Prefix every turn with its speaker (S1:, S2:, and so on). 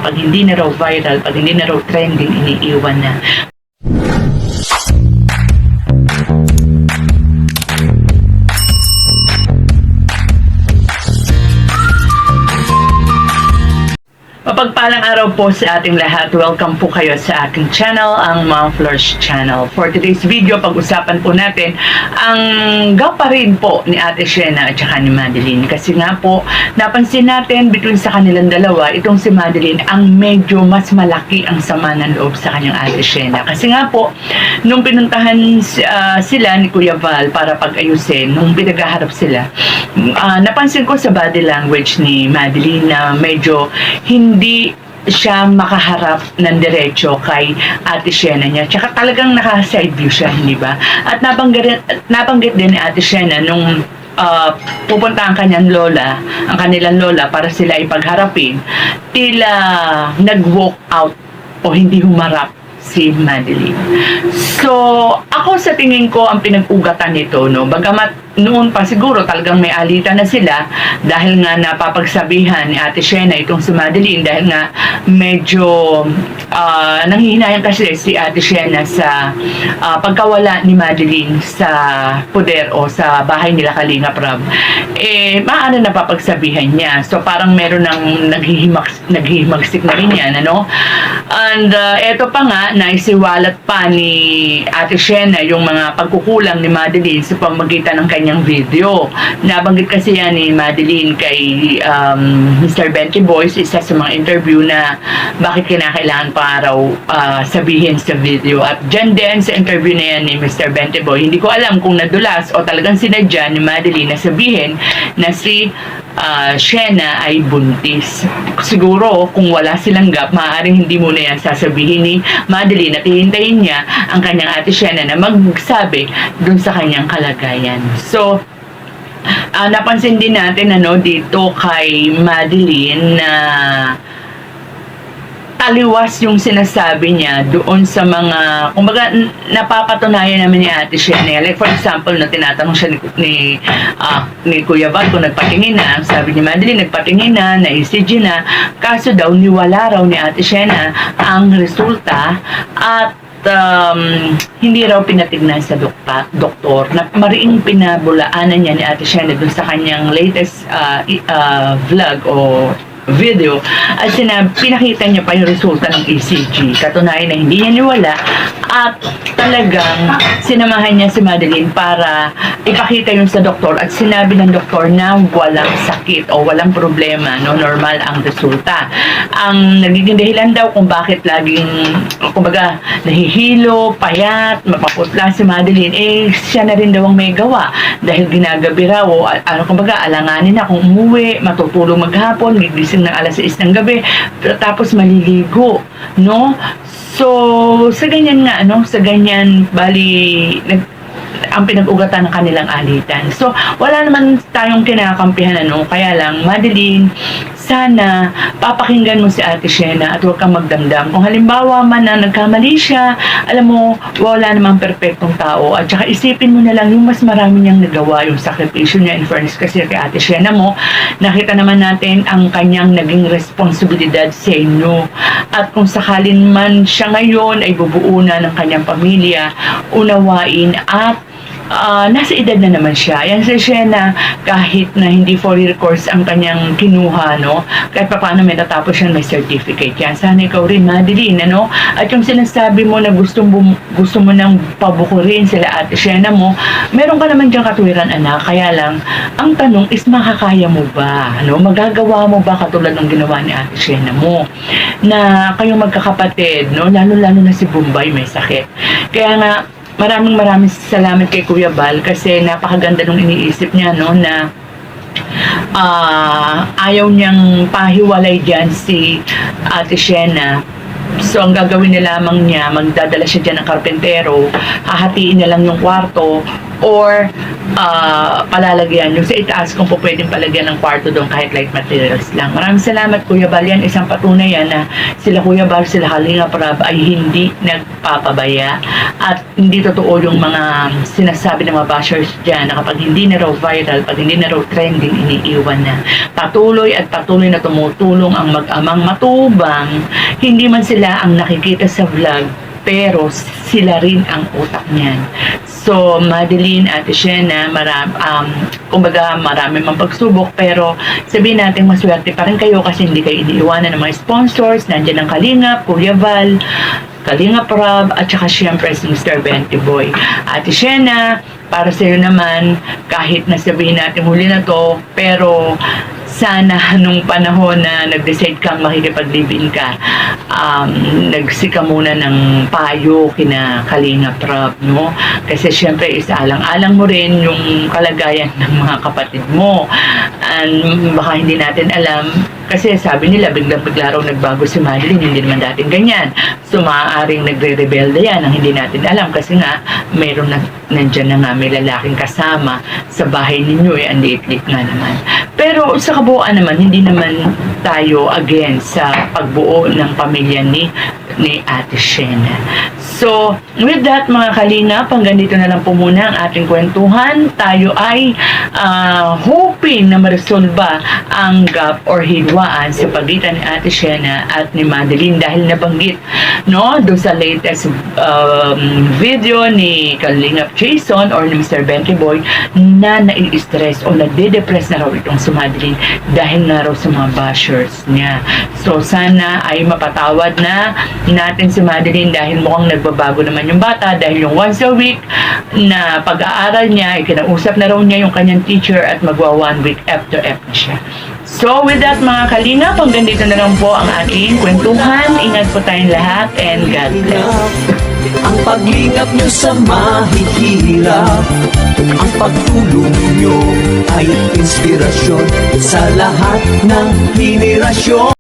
S1: pag hindi na raw viral, pag hindi na raw trending, iniiwan na. Mapagpalang araw po sa ating lahat. Welcome po kayo sa ating channel, ang Mom Flourish Channel. For today's video, pag-usapan po natin ang gaparin po ni Ate Shena at saka ni Madeline. Kasi nga po, napansin natin between sa kanilang dalawa, itong si Madeline ang medyo mas malaki ang sama ng loob sa kanyang Ate Shena. Kasi nga po, nung pinuntahan sila ni Kuya Val para pag-ayusin, nung pinaghaharap sila, napansin ko sa body language ni Madeline na medyo hindi siya makaharap ng diretso kay Ate Shena niya. Tsaka talagang naka-side view siya, hindi ba? At nabanggit din ni Ate Shena nung pupunta ang kanyang lola, ang kanilang lola para sila ipagharapin, tila nag-walk out o hindi humarap si Madeline. So, ako sa tingin ko ang pinag-ugatan nito, no? Bagamat noon pa siguro talagang may alitan na sila dahil nga napapagsabihan ni Ate Shena itong si Madeline dahil nga medyo nanghihinayang kasi si Ate Shena sa pagkawala ni Madeline sa poder o sa bahay nila Kalinga Prab. Maano napapagsabihan niya. So parang meron ng naghihimagsik na rin yan, ano? And eto pa nga, naisiwalat pa ni Ate Shena yung mga pagkukulang ni Madeline sa pamagitan ng kanyang video. Nabanggit kasi yan ni Madeline kay Mr. Benky Boys, isa sa mga interview na bakit kinakailangan pa raw sabihin sa video. At dyan din sa interview na yan ni Mr. Benky Boy, hindi ko alam kung nadulas o talagang sinadya ni Madeline na sabihin na si Shena ay buntis. Siguro kung wala silang gap, maaaring hindi muna yan sasabihin ni Madeline at hihintayin niya ang kanyang Ate Shena na magsabi dun sa kanyang kalagayan. So, napansin din natin dito kay Madeline na taliwas yung sinasabi niya doon sa mga, kumbaga, napapatunayan naman ni Ate Shena. Like for example, tinatanong siya ni Kuya Val kung nagpatingin na. Sabi ni Madeline, nagpatingin na, na-ECG na. Kaso daw, niwala raw ni Ate Shena ang resulta at hindi raw pinatignan sa doktor na mariing pinabulaanan niya ni Ate Shena dun sa kanyang latest vlog o video at pinakita niya pa yung resulta ng ECG. Katunayan na hindi niya niwala at talagang sinamahan niya si Madeline para ipakita yun sa doktor at sinabi ng doktor na walang sakit o walang problema, normal ang resulta. Ang nagiging dahilan daw kung bakit laging, kumbaga, nahihilo, payat, mapaputla si Madeline, siya na rin daw ang may gawa dahil ginagabi raw o kumbaga, alanganin na kung umuwi, matutulog maghapon, gigising ng alas 6 ng gabi, tapos maliligo, no? So, sa ganyan nga, sa ganyan, bali, ang pinag-ugatan ng kanilang alitan. So, wala naman tayong kinakampihan, kaya lang, Madeline, sana papakinggan mo si Ate Shena at huwag kang magdamdam. Kung halimbawa man na nagkamali siya, alam mo, wala namang perfectong tao. At saka isipin mo na lang yung mas marami niyang nagawa, yung sakripisyo niya. In fairness kasi kay Ate Shena mo, nakita naman natin ang kanyang naging responsibilidad sa inyo. At kung sakalin man siya ngayon ay bubuo na ng kanyang pamilya, unawain at nasa edad na naman siya. Yan si Shena, kahit na hindi 4-year course ang kanyang kinuha, kahit pa paano may tatapos siya, may certificate yan. Sana ikaw rin, Madeline, At yung sinasabi mo na gusto mo nang pabukurin sila Ate Shena mo, meron ka naman diyang katwiran, anak. Kaya lang, ang tanong is makakaya mo ba? Magagawa mo ba katulad ng ginawa ni Ate Shena mo? Na kayong magkakapatid, lalo-lalo na si Bombay may sakit. Kaya nga, maraming salamat kay Kuya Val kasi napakaganda nung iniisip niya na ayaw niyang pahiwalay dyan si Ate Shena. So, ang gagawin na lamang niya, magdadala siya dyan ng karpentero, hahatiin na lang yung kwarto or palalagyan. Yung sa itaas kung po pwedeng palagyan ng kwarto doon kahit light materials lang. Maraming salamat Kuya Bal. Yan isang patunay yan na sila Kuya Bal, sila Kalinga Prab ay hindi nagpapabaya at hindi totoo yung mga sinasabi ng mga bashers dyan na kapag hindi na raw viral, pag hindi na raw trending, iniiwan na. Patuloy at patuloy na tumutulong ang mag-amang matubang. Hindi man sila ang nakikita sa vlog, pero sila rin ang utak niyan. So, Madeline at Shena, kumbaga marami mang pagsubok, pero sabihin natin maswerte pa rin kayo kasi hindi kayo iniiwanan ng mga sponsors. Nandiyan ang Kalingap, Kuya Val, Kalinga Prab, at saka syempre si Mr. Benty Boy. Ate Shena, para sa iyo naman, kahit nasabihin natin huli na to, pero sana nung panahon na nag-decide kang makikipag-live-in ka, nagsika muna ng payo kina Kalinga Prab, no? Kasi syempre isaalang-alang mo rin yung kalagayan ng mga kapatid mo. And baka hindi natin alam, kasi sabi nila biglang-bigla raw nagbago si Madeline, hindi naman dating ganyan. So maaaring nagre-rebelde yan ang hindi natin alam kasi nga mayroon na nandyan na nga may lalaking kasama sa bahay ninyo, ang liit-liit nga naman. Pero sa kabuuan naman, hindi naman tayo against sa pagbuo ng pamilya ni Ate Shena. So, with that mga Kalinga, hanggang dito na lang po muna ang ating kwentuhan. Tayo ay hoping na maresolba ang gap or hidwaan sa pagitan ni Ate Shena at ni Madeline dahil nabanggit, no, doon sa latest video ni Kalingap Jason or ni Mr. Benty Boy na nai-stress o nade-depress na raw itong si Madeline dahil na raw sa mga bashers niya. So, sana ay mapatawad na natin si Madeline dahil mukhang nagbabago naman yung bata dahil yung once a week na pag-aaral niya, ikinausap na raw niya yung kanyang teacher at magwa 1 week after na siya. So, with that mga Kalinga, hanggang dito na lang po ang aking kwentuhan. Ingat po tayong lahat and God bless.
S2: Ang paglingap nyo sa mahihirap, ang pagtulong nyo ay inspirasyon sa lahat ng henerasyon.